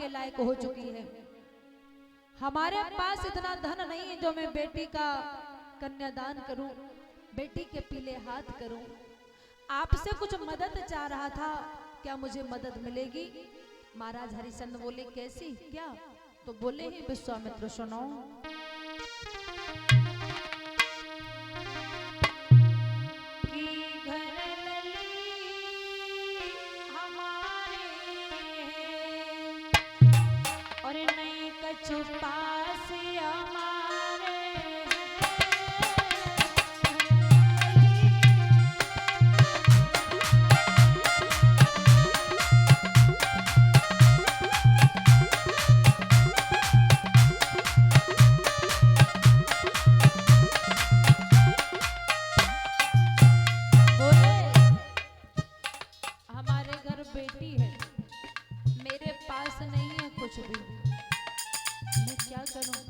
के लायक हो चुकी है। हमारे पास इतना धन नहीं है जो मैं बेटी का कन्यादान करूं, बेटी के पीले हाथ करूं। आपसे कुछ मदद चाह रहा था, क्या मुझे मदद मिलेगी? महाराज हरिश्चंद्र बोले कैसी क्या? तो बोले ही विश्वामित्र सुनो। बेटी है, मेरे पास नहीं है कुछ भी, मैं क्या करूं?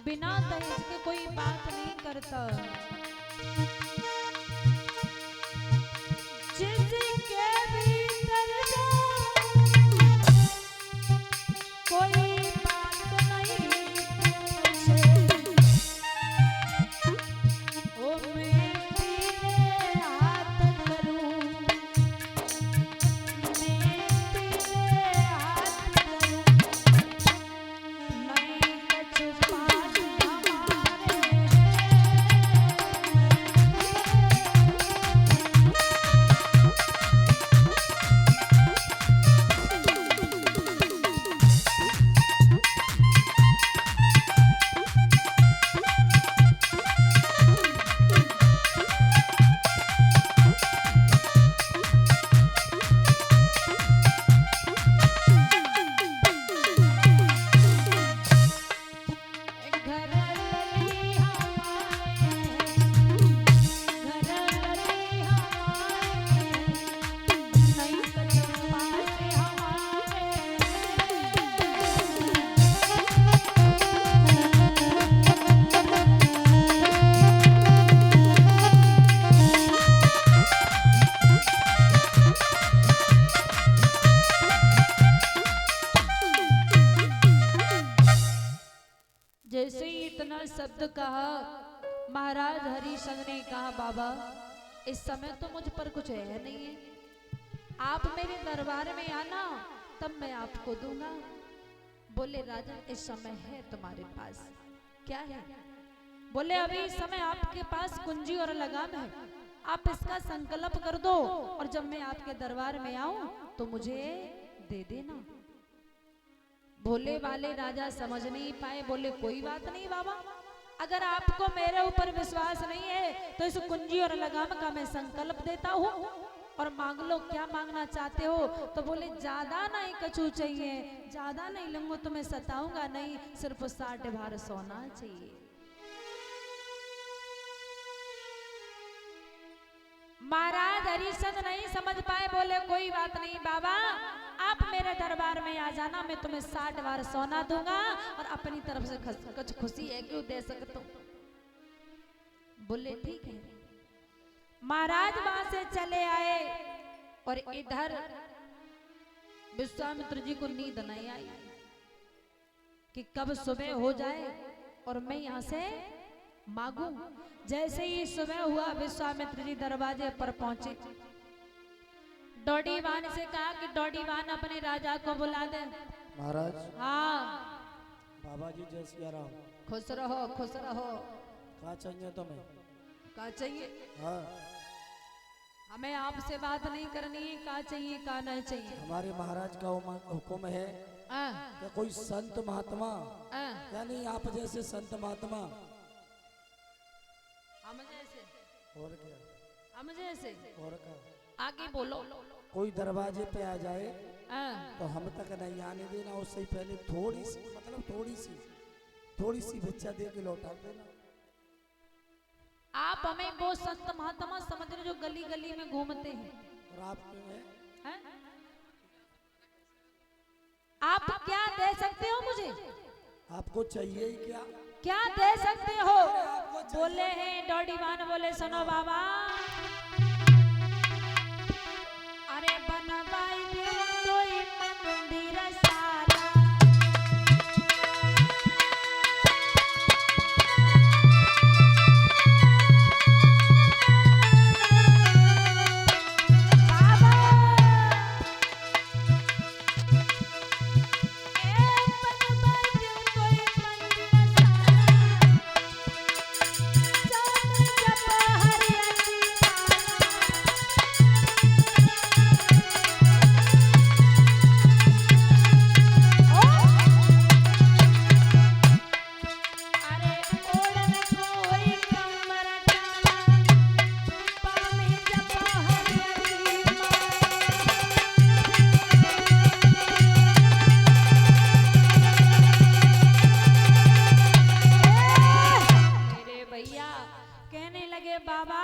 बिना दहेज के कोई बात नहीं करता। जिसके भीतर कोई बात नहीं पूछे, ओ मैं तेरे हाथ करूं, मैं तेरे हाथ करूं, नहीं कुछ पास जैसे ही इतना शब्द कहा, महाराज हरिशंकर ने कहा बाबा इस समय तो मुझ पर कुछ है नहीं है, आप मेरे दरबार में आना तब मैं आपको दूंगा। बोले राजन इस समय है तुम्हारे पास, क्या है? बोले अभी इस समय आपके पास कुंजी और लगाम है, आप इसका संकल्प कर दो और जब मैं आपके दरबार में आऊं तो मुझे दे देना। भोले वाले राजा समझ नहीं पाए, बोले कोई बात नहीं बाबा, अगर आपको मेरे ऊपर विश्वास नहीं है तो इस कुंजी और लगाम का मैं संकल्प देता हूँ और मांग लो, क्या मांगना चाहते हो? तो बोले ज्यादा नहीं कछु चाहिए, ज्यादा नहीं लूंगा तो मैं सताऊंगा नहीं, सिर्फ 60 भार सोना चाहिए। महाराज हरिश्चंद्र नहीं समझ पाए, बोले कोई बात नहीं बाबा, आप मेरे दरबार में आ जाना, मैं तुम्हें 60 बार सोना दूंगा और अपनी तरफ से कुछ खुशी है क्यों दे सकता हूं। बोले ठीक है। महाराज वहां से चले आए, और इधर विश्वामित्र जी को नींद नहीं आई कि कब सुबह हो जाए और मैं यहाँ से मांगू। जैसे ही सुबह हुआ विश्वामित्र जी दरवाजे पर पहुंचे। डोडीवान से कहा कि डोडीवान अपने राजा को बुला दे। महाराज। हाँ बाबा जी जय सिया राम। खुश रहो खुश रहो। क्या चाहिए तुम्हें? क्या चाहिए? हाँ। हमें आपसे बात नहीं करनी है, क्या चाहिए क्या नहीं चाहिए। हमारे महाराज का हुक्म है कि कोई संत महात्मा यानी आप जैसे संत महात्मा हम जैसे और क्या हम जैसे और क्या आगे बोलो। कोई दरवाजे पे आ जाए तो हम तक नहीं आने देना, उससे ही पहले थोड़ी सी मतलब थोड़ी सी भिक्षा दे के लौटा देना। आप हमें वो संत महात्मा समझ रहे जो गली गली में घूमते हैं। और आप क्यों है? आप क्या दे सकते हो मुझे? आपको चाहिए ही क्या? क्या दे सकते हो? बोले हैं डोडीवान बोले सुनो बाबा, अरे बनवाई दे कोई मंदिर सारा। बाबा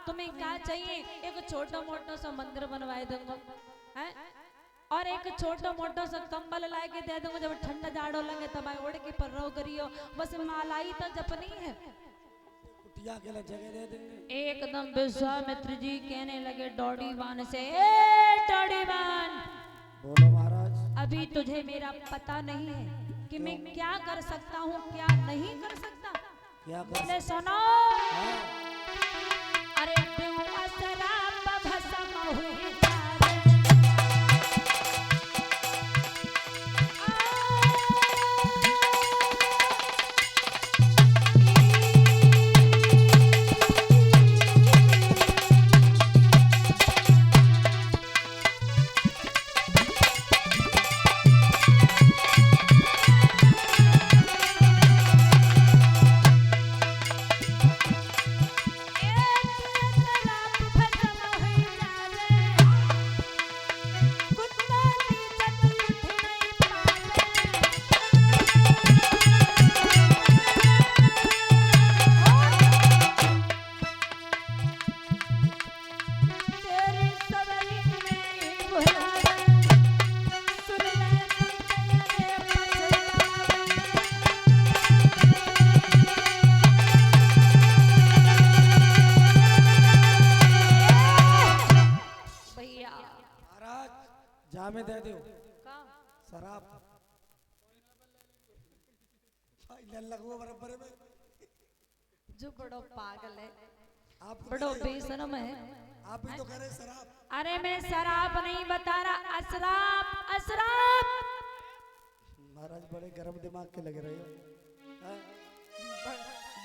तुम्हें क्या चाहिए? एक छोटा मोटा सा मंदिर बनवाए दूंगा है और एक छोटा मोटा सा कंबल ला के दे दूंगा, जब ठंडा जाड़ो लगे तब आए ओढ़ के पर रहो करियो, बस मालाई तो जपनी है। कुटिया के लिए जगह दे देंगे। एकदम विश्वामित्र जी कहने लगे डोडीवान से, ए डोडीवान बोलो महाराज। अभी तुझे मेरा पता नहीं है कि मैं क्या कर सकता हूँ क्या नहीं कर सकता। क्या कर सुनो अरे देव असराप भस्म हुई में दे दो शराब लगो बराबर में। जो बड़ो पागल है आप बड़ो बेशरम है। आप ही तो कह रहे शराब। अरे मैं शराब नहीं बता रहा, अशराब अशराब। महाराज बड़े गरम दिमाग के लग रहे हो।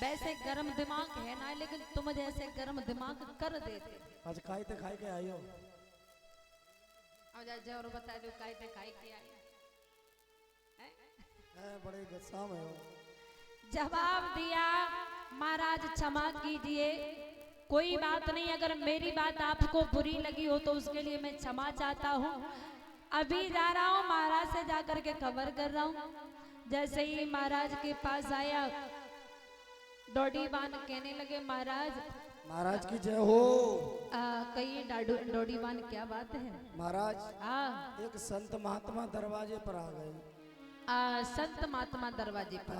वैसे गरम दिमाग है ना, लेकिन तुम जैसे गरम दिमाग कर देते। आज खाई ते खाई के आई हो। अब जा और बता दो खाई ते खाई के आई है। बड़े गुस्सा में हो। जवाब दिया महाराज क्षमा कीजिए, कोई बात नहीं, अगर मेरी बात आपको बुरी लगी हो तो उसके लिए मैं क्षमा चाहता हूँ। अभी जा रहा हूँ महाराज से जाकर के खबर कर रहा हूँ। जैसे ही महाराज के पास आया डोडीवान कहने लगे महाराज की जय हो। कहिए डोडीवान क्या बात है महाराज। एक संत महात्मा दरवाजे पर आ गए। संत महात्मा दरवाजे पर।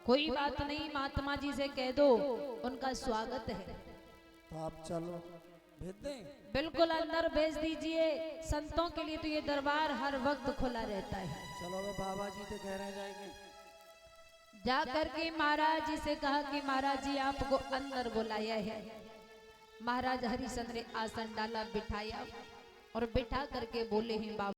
कोई बात नहीं, महात्मा जी से कह दो उनका स्वागत है। तो आप चलो भेज दें। बिल्कुल अंदर भेज दीजिए। संतों के लिए तो ये दरबार हर वक्त खुला रहता है। चलो वे बाबा जी तो कह रहे जाएंगे। जा करके महाराज जी से कहा कि महाराज जी आपको अंदर बुलाया है। महाराज हरिश्चंद्र ने आसन डाला, बिठाया और बिठा करके बोले हैं बाबा